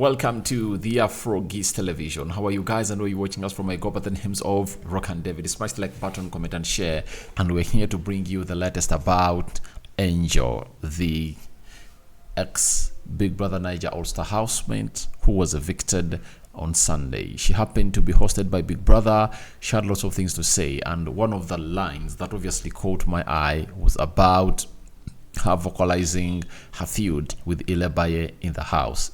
Welcome to the Afro television. How are you guys? I know you're watching us from my God, but the names of Rock and David. Smash the like button, comment and share. And we're here to bring you the latest about Angel, the ex-Big Brother Naija All-Star housemate who was evicted on Sunday. She happened to be hosted by Big Brother. She had lots of things to say. And one of the lines that obviously caught my eye was about her vocalizing her feud with Ilebaye in the house.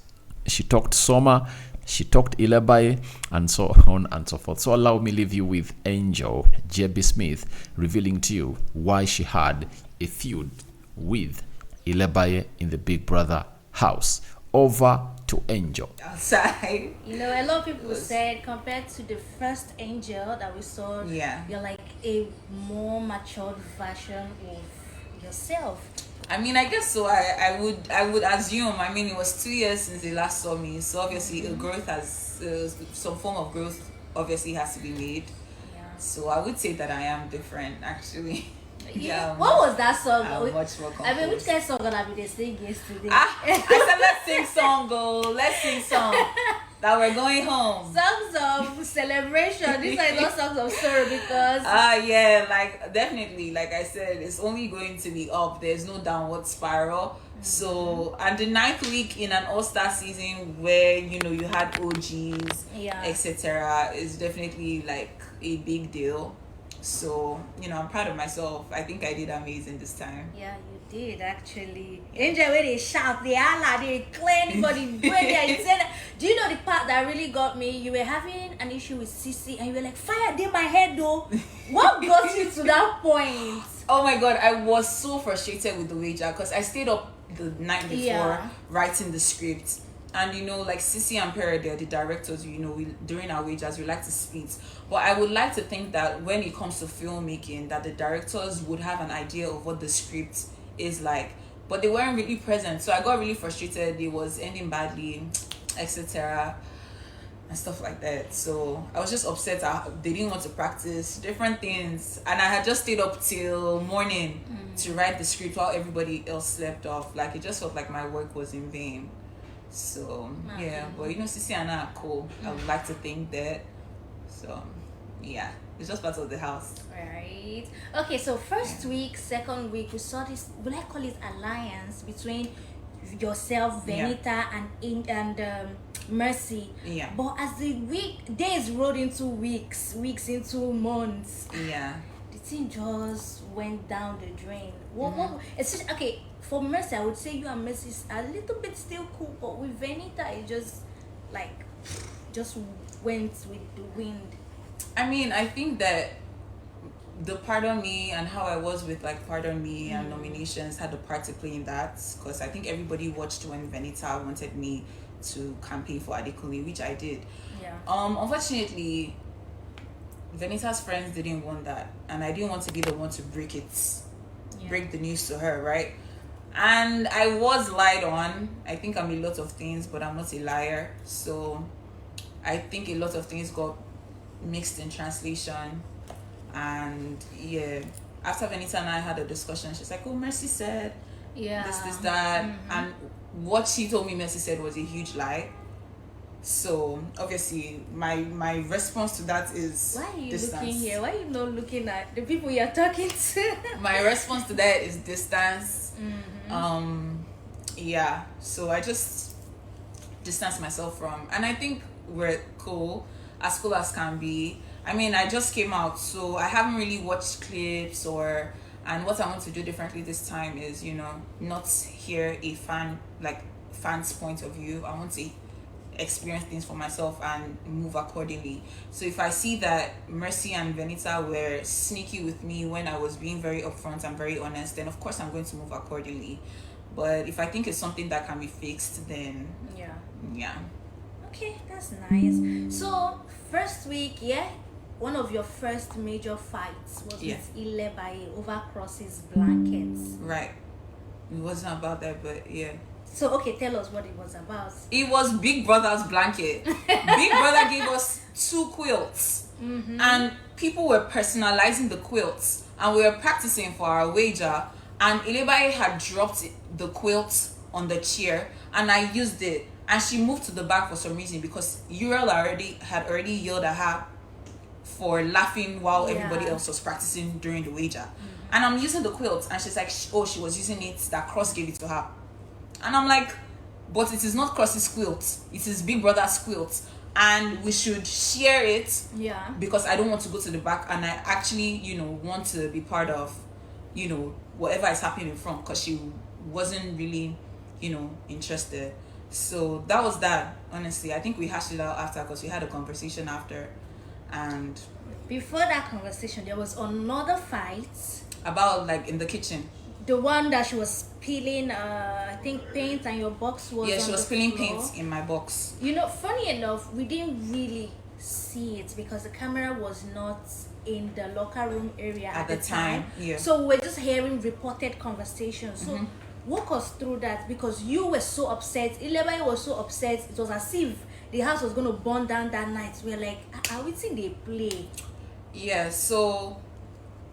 She talked Soma, she talked Ilebaye, and so on and so forth. So allow me leave you with Angel J.B. Smith revealing to you why she had a feud with Ilebaye in the Big Brother house. Over to Angel. Outside. A lot of people said compared to the first Angel that we saw, you're like a more matured version of yourself. I mean, I guess so. I would assume. I mean, it was 2 years since they last saw me, so obviously a growth has some form of growth obviously has to be made. Yeah. So I would say that I am different, actually. Yeah. What was that song? I'm much more composed. I mean, which kind of song gonna be the sing yesterday? I said let's sing song, go. Let's sing song. That we're going home. Songs of celebration. These are not songs of sorrow because yeah, like definitely, like I said, it's only going to be up. There's no downward spiral. So, and the 9th week in an all-star season where you had OGs, etc., is definitely like a big deal. So, I'm proud of myself. I think I did amazing this time. Yeah, you did actually. Angel, where they shout, they holla, they claim for the way do you know the part that really got me? You were having an issue with Sissy and you were like, fire did my head though. What got you to that point? Oh my god, I was so frustrated with the wager because I stayed up the night before writing the script. And like Sissy and Perry, they're the directors, during our wagers we like to split. But I would like to think that when it comes to filmmaking, that the directors would have an idea of what the script is like. But they weren't really present. So I got really frustrated. It was ending badly, etc. and stuff like that. So I was just upset they didn't want to practice different things. And I had just stayed up till morning to write the script while everybody else slept off. Like it just felt like my work was in vain. So yeah, but Sissy and I are cool. I would like to think that. So yeah, it's just part of the house. Right. Okay, so first week, second week, we saw this, will I call it alliance between yourself, Venita, and Mercy. Yeah. But as the days rolled into weeks into months. Yeah. The thing just went down the drain. Okay, for Mercy, I would say you and Mercy are a little bit still cool, but with Venita, it just went with the wind. I mean, I think that the Pardon Me and how I was with Pardon Me and nominations had a part to play in that, because I think everybody watched when Venita wanted me to campaign for Adekunle, which I did. Yeah. Unfortunately, Venita's friends didn't want that, and I didn't want to be the one to break the news to her, right? And I was lied on. I think I'm a lot of things, but I'm not a liar. So I think a lot of things got mixed in translation. And yeah, after Venita and I had a discussion, she's like, oh, Mercy said this, that. And what she told me Mercy said was a huge lie. So obviously my response to that is why are you distance. Looking here? Why are you not looking at the people you're talking to? My response to that is distance. Yeah, so I just distance myself from, and I think we're cool as can be. I mean, I just came out, so I haven't really watched clips and what I want to do differently this time is not hear a fan's point of view. I want to experience things for myself and move accordingly. So if I see that Mercy and Venita were sneaky with me when I was being very upfront and very honest, then of course I'm going to move accordingly. But if I think it's something that can be fixed, then yeah. Okay, that's nice. So first week, one of your first major fights was with Ilebaye over Cross's blankets. Right. It wasn't about that, but yeah. So, okay, tell us what it was about. It was Big Brother's blanket. Big Brother gave us 2 quilts. And people were personalizing the quilts. And we were practicing for our wager. And Ilebaye had dropped the quilt on the chair. And I used it. and she moved to the back for some reason because Uriel had already yelled at her for laughing while everybody else was practicing during the wager. And I'm using the quilt, and she's like, oh, she was using it, that Cross gave it to her. And I'm like, but it is not Cross's quilt, it is Big Brother's quilt, and we should share it. Yeah. Because I don't want to go to the back, and I actually, you know, want to be part of, you know, whatever is happening in front, because she wasn't really, you know, interested. So that was that. Honestly, I think we hashed it out after, because we had a conversation after. And before that conversation, there was another fight about, like, in the kitchen, the one that she was peeling I think paint, and your box was she was peeling floor. paint in my box. You know, funny enough, we didn't really see it because the camera was not in the locker room area at the time. Yeah. So we're just hearing reported conversations. So walk us through that, because you were so upset. Ilebaye was so upset. It was as if the house was going to burn down that night. We're like, are we seeing they play? Yeah, so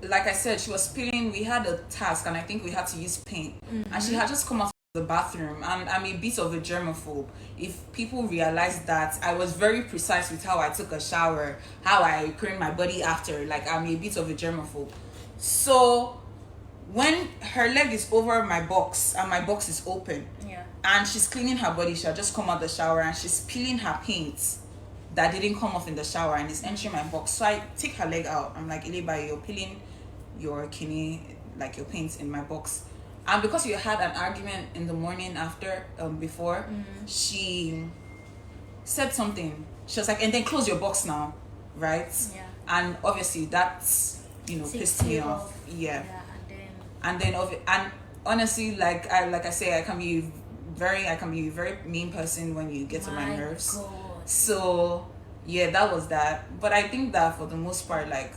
like I said, she was peeling. We had a task, and I think we had to use paint. And she had just come out of the bathroom, and I'm a bit of a germaphobe. If people realize that, I was very precise with how I took a shower, how I cleaned my body after. Like, I'm a bit of a germaphobe. So when her leg is over my box and my box is open, and she's cleaning her body, she had just come out the shower, and she's peeling her paint that didn't come off in the shower and is entering my box. So I take her leg out. I'm like, Ilebaye, you're peeling your kidney, like your paint, in my box. And because you had an argument in the morning after, before, she said something. She was like, and then close your box now, right? Yeah. And obviously that's, you know, pissed me off. Yeah. And honestly, like I say, I can be a very mean person when you get to my nerves. God. So yeah, that was that. But I think that for the most part, like,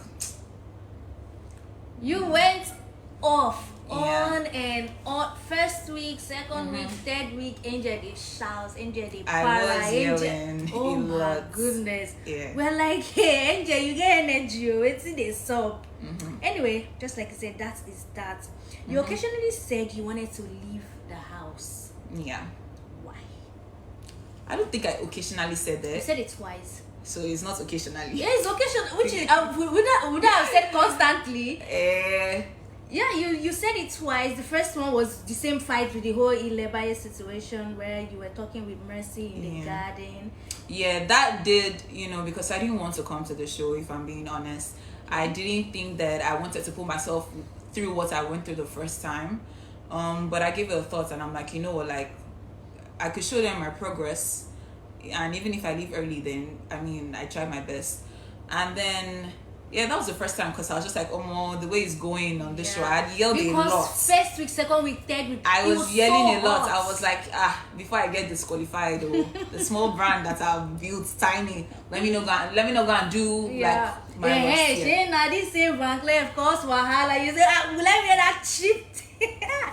you went off on and on. First week, second week, third week, Angel the shouts, Angel the para, I was yelling. Oh my goodness. Yeah. We're like, hey, Angel, you get energy. It's in the sub. Anyway, just like I said, that is that. You occasionally said you wanted to leave the house. Yeah. Why? I don't think I occasionally said that. You said it twice. So it's not occasionally. Yeah, it's occasional. Which is would I have said constantly? Yeah, you said it twice. The first one was the same fight with the whole Ilebaye situation where you were talking with Mercy in the garden. Yeah, that did, you know, because I didn't want to come to the show, if I'm being honest. I didn't think that I wanted to put myself through what I went through the first time. But I gave it a thought, and I'm like, you know what, like, I could show them my progress. And even if I leave early, then, I mean, I tried my best. And then, yeah, that was the first time, because I was just like, oh, the way it's going on this show, I had yelled a lot. Because first week, second week, third week, I was yelling so a lot. hot. I was like, before I get disqualified, the small brand that I've built, tiny, let me not go and do like my worst here. Now this same Van Clay, of course, Wahala. You say, will I wear that chipped?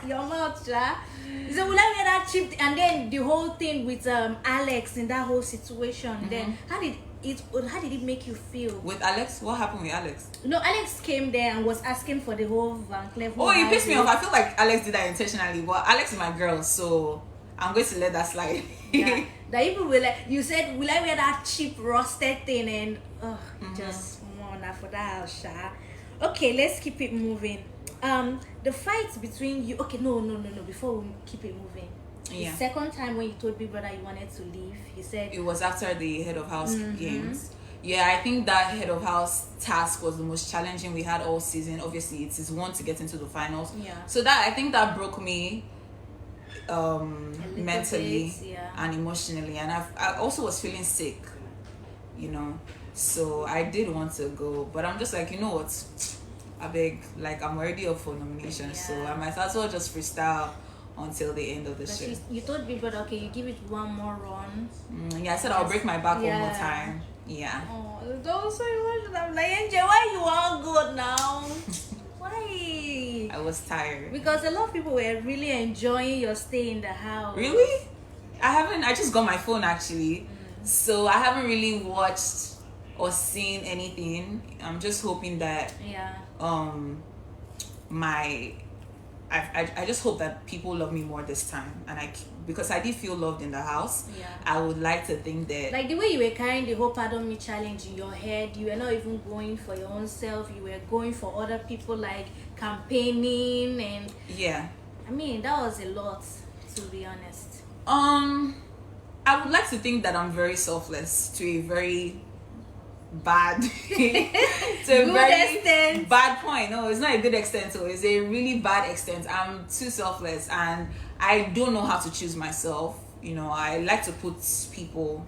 Your mouth, ja. You say, will I wear that chipped? And then the whole thing with Alex in that whole situation. Then how did it make you feel? With Alex? What happened with Alex? No, Alex came there and was asking for the whole Van Cleef. Oh, it pissed me off. I feel like Alex did that intentionally, but Alex is my girl, so I'm going to let that slide. Yeah. That even will like, you said, will I wear that cheap rusted thing? And just more now for that, Sha. Okay, let's keep it moving. The fight between you. Okay, no. Before we keep it moving. The second time when you told Big Brother you wanted to leave, he said it was after the head of house games. Yeah, I think that head of house task was the most challenging we had all season. Obviously, it is one to get into the finals. Yeah. So I think that broke me mentally and emotionally, and I also was feeling sick, you know. So I did want to go, but I'm just like, you know what? I beg, like, I'm already up for nomination, so I might as well just freestyle until the end of the show. You told Big Brother, okay, you give it one more run. Yeah, I said I'll break my back one more time. Yeah. Oh, that was so emotional. I'm like, Angel, why you all good now? Why? I was tired. Because a lot of people were really enjoying your stay in the house. Really? I just got my phone actually. So I haven't really watched or seen anything. I'm just hoping that my I just hope that people love me more this time, and because I did feel loved in the house. Yeah. I would like to think that, like, the way you were carrying the whole Pardon Me challenge in your head, you were not even going for your own self, you were going for other people, like campaigning, and yeah, I mean, that was a lot, to be honest. I would like to think that I'm very selfless to a very bad to a Good very extent. bad point. No, it's not a good extent, so it's a really bad extent. I'm too selfless, and I don't know how to choose myself. I like to put people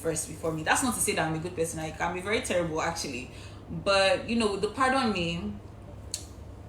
first before me. That's not to say that I'm a good person. I can be very terrible, actually, but the Pardon Me,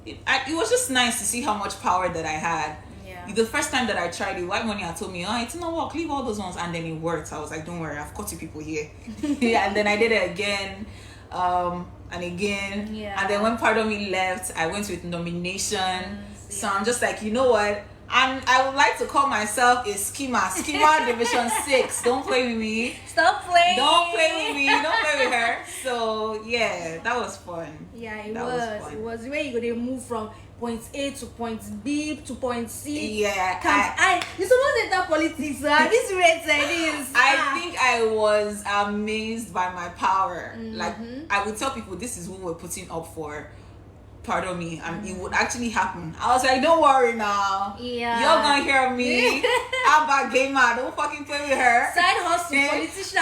it was just nice to see how much power that I had. The first time that I tried it, White Money had told me, it's not work, leave all those ones, and then it worked. I was like, don't worry, I've caught you people here. Yeah, and then I did it again, and again. Yeah. And then when Pardon Me left, I went with nomination. So I'm just like, you know what? I would like to call myself a schema Division 6. Don't play with me. Stop playing. Don't play with me. Don't play with her. So yeah, that was fun. Yeah, it That was. fun. It was the way you could move from point A to point B to point C. Yeah. You supposed to enter politics, so this rate is. I think I was amazed by my power. Like, I would tell people, this is who we're putting up for Pardon Me, and it would actually happen. I was like, don't worry now. Yeah. You're gonna hear me. I'm a gamer. Don't fucking play with her. Side hustle, politician.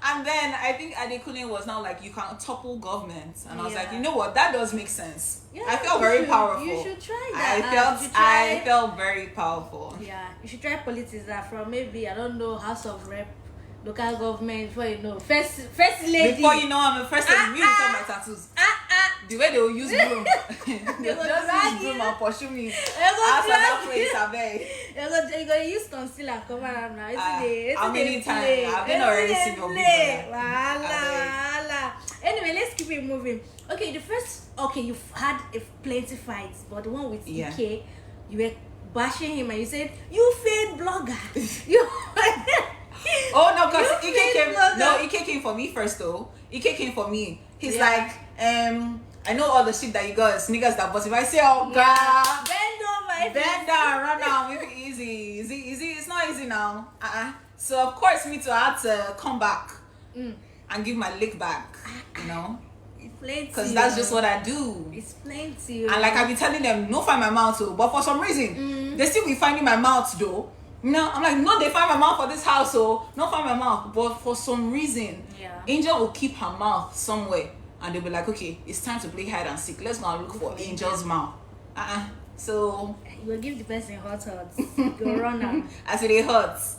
And then I think Adekunle was now like, you can topple government, and I was like, Yeah. you know what? That does make sense. Yeah, I felt you very should- powerful. you should try that. I felt very powerful. Yeah, you should try politics from maybe, I don't know, House of Rep, local government, before you know, first lady. Before you know, I'm a first lady. You saw my tattoos. The way they will use broom. They will just use broom and pursue me. After that place, I beg. You're gonna use concealer cover up now. How many times? I've been already seen your video. Voila. Anyway, let's keep it moving. Okay, you've had plenty fights, but the one with EK, you were bashing him and you said, you fake blogger. You Oh no, because Ike came for me first though. Ike came for me. He's like, I know all the shit that you guys niggas that, but if I say, oh god, bend down, run down, make it easy. It's not easy now. So of course me too, I had to come back and give my lick back, because that's just what I do. It's plenty. And like I be telling them, no find my mouth too, but for some reason they still be finding my mouth though. I'm like, no, they find my mouth for this house, so not find my mouth. But for some reason, Angel will keep her mouth somewhere, and they'll be like, okay, it's time to play hide and seek. Let's go and look for Angel's mouth. So you will give the person hot. Go run out. I said it hurts.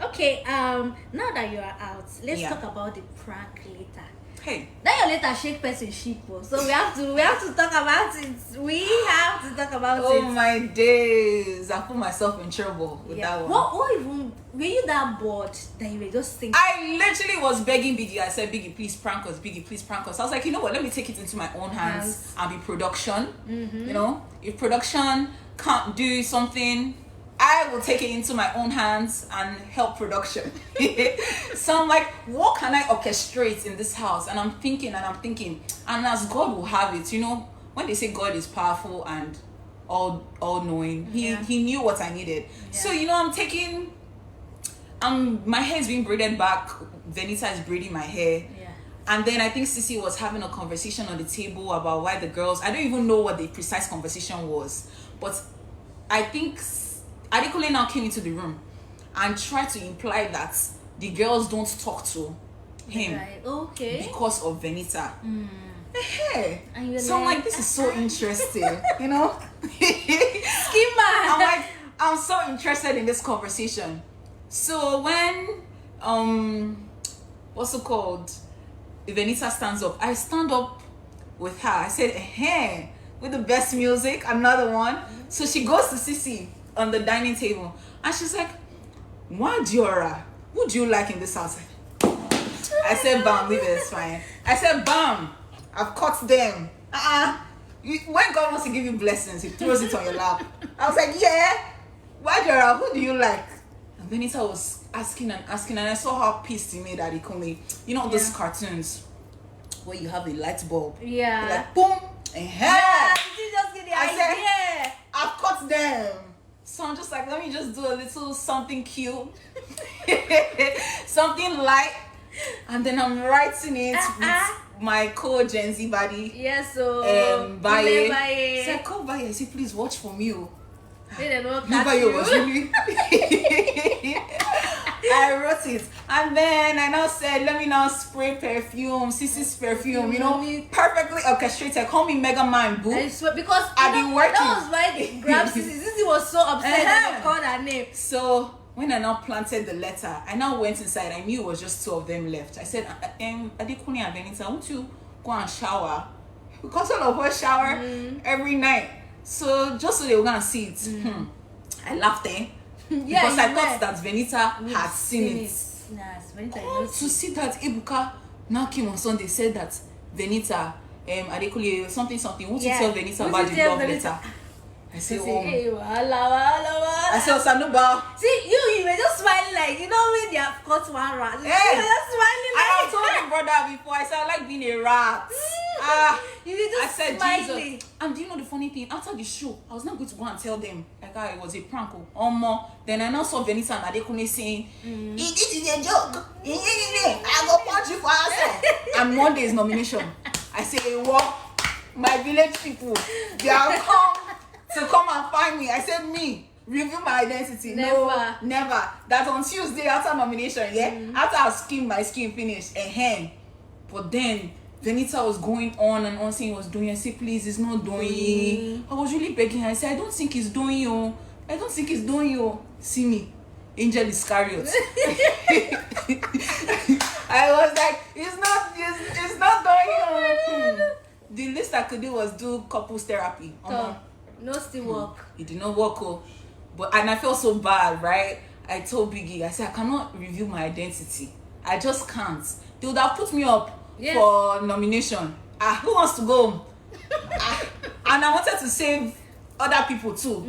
Okay, now that you are out, let's talk about the prank later. Hey, that your later shake person sheep, so we have to talk about it. We have to talk about it. Oh my days! I put myself in trouble with that one. What even were you that bored that you were just thinking? I literally was begging Biggie. I said, Biggie, please prank us. Biggie, please prank us. I was like, you know what? Let me take it into my own hands and be production. If production can't do something, I will take it into my own hands and help production. So I'm like, what can I orchestrate in this house? And I'm thinking, and as God will have it, when they say God is powerful and all knowing, he knew what I needed. So my hair is being braided back. Venita is braiding my hair. And then I think Sissy was having a conversation on the table about why the girls, I don't even know what the precise conversation was, but I think Adekunle now came into the room and tried to imply that the girls don't talk to him because of Venita. Hey. So I'm like, this is so interesting, Schema. I'm so interested in this conversation. So when what's it called? Venita stands up. I stand up with her. I said, hey, with the best music, another one. So she goes to Sissy on the dining table and she's like, why Diora? Who do you like in this house? I said, bam, leave it, it's fine. I said, bam, I've caught them. When God wants to give you blessings, he throws it on your lap. I was like, yeah, why Diora? Who do you like? And Benita was asking, and I saw how pissed he made at Ikombe. Those cartoons where you have a light bulb. Yeah. Like, boom, and yeah, I said, yeah, I've cut them. So I'm just like, let me just do a little something cute, something light, and then I'm writing it with my co-Gen Z buddy. Yes, so Ilebaye. So I called Baye. I said, please watch for me. Ilebaye was really. I wrote it, and then I now said, let me now spray perfume, Sissy's perfume, you know, perfectly orchestrated. Call me Mega Man, boo. I swear, because I've been working. That was why they grabbed Sissy. Sissy was so upset that they called her name. So when I now planted the letter, I now went inside. I knew it was just two of them left. I said, Adekuni and Benita, won't you go and shower? Because all of us shower every night. So just so they were gonna see it. I laughed because I thought that Benita had seen it. To see that Ebuka now came on Sunday, said that Benita, Adekule, something, won't you tell Benita about the love letter? I said, I said, Sanuba. See, you were just smiling like, you know when they have caught one rat. Hey, you were just smiling like. I told your brother before, I said, I like being a rat. You were just I said, smiling. Jesus. And do you know the funny thing? After the show, I was not going to go and tell them like it was a prank Then I now saw Benita and Adekune saying, this is a joke. I go punch you for us. And Monday's nomination. I say, what? My village people, they are come and find me. I said, me, reveal my identity. Never. No, never. That on Tuesday after nomination, after I skimmed my skin finished, but then Benita was going on and on saying he was doing. I said, please, it's not doing. I was really begging her. I said, I don't think he's doing you. I don't think he's doing you. See me, Angel Iscariot. I was like, it's not doing you. The least I could do was do couples therapy. No still work. It did not work. And I felt so bad, right? I told Biggie, I said, I cannot reveal my identity. I just can't. They would have put me up for nomination. Who wants to go? And I wanted to save other people too.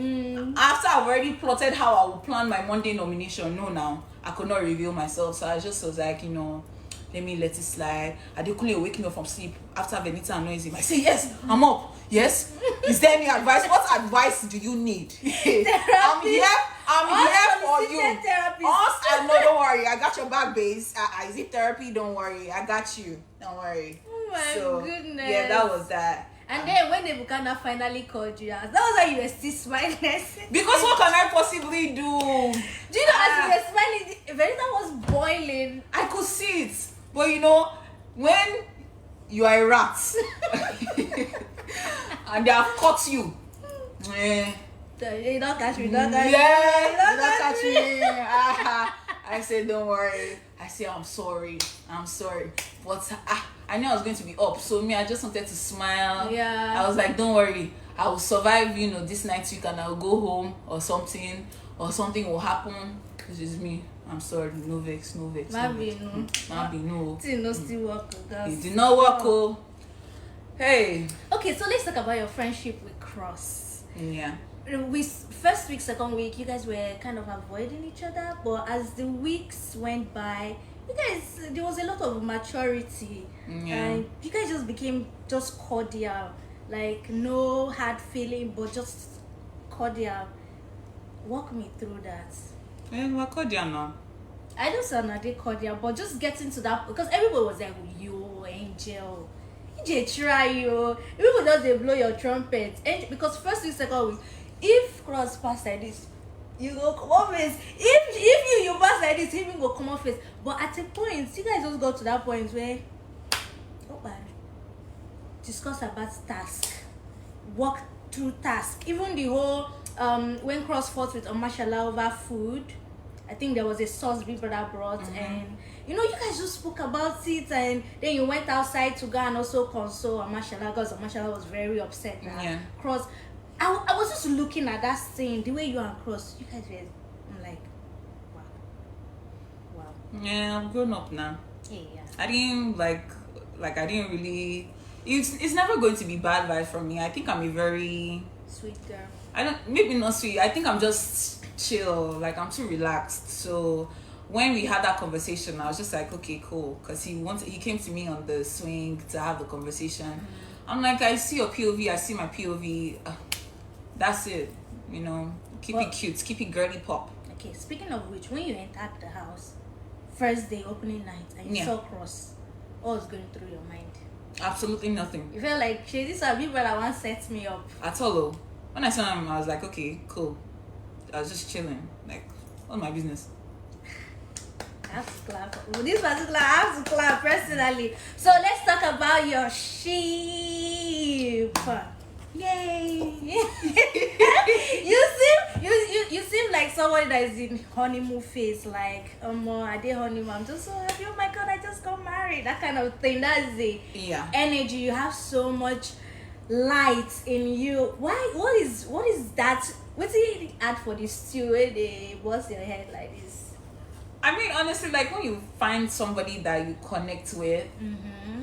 After I've already plotted how I would plan my Monday nomination, now I could not reveal myself. So I just was like, let me let it slide. Adekule wake me up from sleep after Benita annoys him. I say, yes, I'm up. Yes. Is there any advice? What advice do you need? I'm here for you. And no, don't worry. I got your back, base. Is it therapy? Don't worry. I got you. Don't worry. Oh my goodness. Yeah, that was that. And then when the Bukana finally called you, that was why you were still smiling. Because what can I possibly do? Do you know as you were smiling, Benita was boiling. I could see it. But when you are a rat and they have caught you, you don't catch me, you don't catch me. I said, don't worry. I said, I'm sorry. But I knew I was going to be up, so I just wanted to smile. Yeah. I was like, don't worry. I will survive, this next week, and I'll go home or something will happen. This is me. I'm sorry, no vex. Maybe no. It still work. It did not work. Hey. Okay, so let's talk about your friendship with Cross. Yeah. First week, second week, you guys were kind of avoiding each other, but as the weeks went by, you guys, there was a lot of maturity. And you guys just became just cordial. Like no hard feeling, but just cordial. Walk me through that. We're cordial now. I don't sound like cordial, but just getting to that, because everybody was like, yo, Angel, try you. People just they blow your trumpet. Because first week, second week, if Cross pass like this, you go come off face. If you pass like this, he will go come off face. But at a point, you guys just got to that point where discuss about task, walk through task. Even the whole when Cross fought with Omashala over food, I think there was a sauce Big Brother brought, and you guys just spoke about it, and then you went outside to go and also console Omashala, because Omashala was very upset that Cross. I was just looking at that scene, the way you and Cross, you guys were, I'm like, wow. Yeah, I'm grown up now. Yeah. I didn't I didn't really. It's never going to be bad vibes from me. I think I'm a very sweet girl. Maybe not sweet. I think I'm just chill. Like I'm too relaxed. So when we had that conversation, I was just like, okay, cool, because he came to me on the swing to have the conversation. I'm like, I see your POV, I see my POV. That's it. You know, keep it cute, keep it girly pop. Okay, speaking of which, when you entered the house, first day opening night, and you saw Cross, what was going through your mind? Absolutely nothing. You felt like, shit, these are people that want to set me up. At all. When I saw him, I was like, okay, cool. I was just chilling. Like, what's my business? I have to clap. With this particular, I have to clap personally. So let's talk about your sheep. Yay! you seem like someone that is in honeymoon phase. Like, I did honeymoon. I'm just so happy. Oh my god, I just got married. That kind of thing. That's the energy. You have so much light in you. Why? What is that? What do you add for this stew? Where they bust your head like this? I mean, honestly, like when you find somebody that you connect with,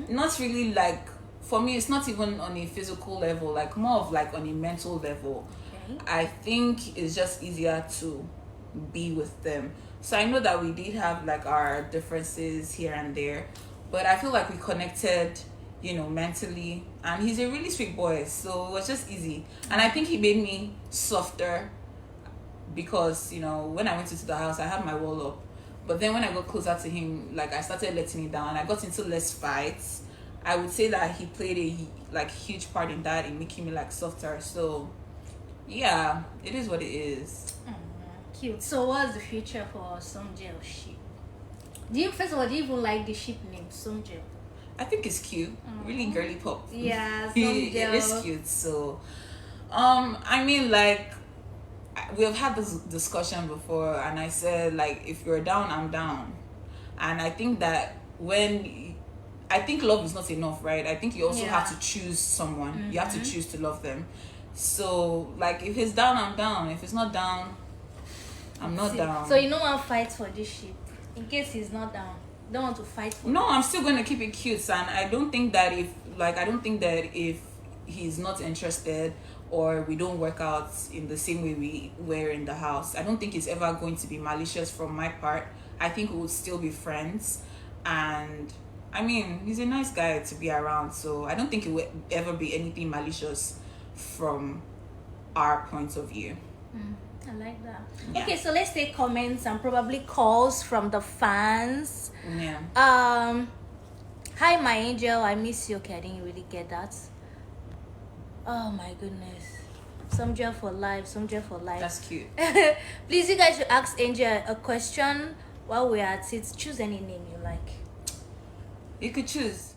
not really like. For me, it's not even on a physical level, like more of like on a mental level. Okay. I think it's just easier to be with them. So I know that we did have like our differences here and there, but I feel like we connected, you know, mentally. And he's a really sweet boy, so it was just easy. And I think he made me softer because, you know, when I went into the house, I had my wall up. But then when I got closer to him, like I started letting it down. I got into less fights. I would say that he played a like huge part in that, in making me like softer. So yeah, it is what it is. Cute. So what's the future for Somjel sheep? First of all, do you even like the sheep name Somjel? I think it's cute. Really girly pop. Yeah, Somjel. It is cute. So I mean, like we have had this discussion before, and I said like if you're down, I'm down. And I think that I think love is not enough, right? I think you also have to choose someone. You have to choose to love them. So, like, if he's down, I'm down. If he's not down, I'm not down. So you don't want to fight for this sheep in case he's not down. You don't want to fight for. No, I'm still going to keep it cute, and I don't think that if he's not interested or we don't work out in the same way we were in the house, I don't think it's ever going to be malicious from my part. I think we would still be friends, and I mean, he's a nice guy to be around, so I don't think it would ever be anything malicious from our point of view. I like that. Yeah. Okay, so let's take comments and probably calls from the fans. Yeah. Hi, my angel. I miss you. Okay, I didn't really get that. Oh my goodness. Some gel for life. Some gel for life. That's cute. Please, you guys should ask Angel a question while we're at it. Choose any name you like. You could choose.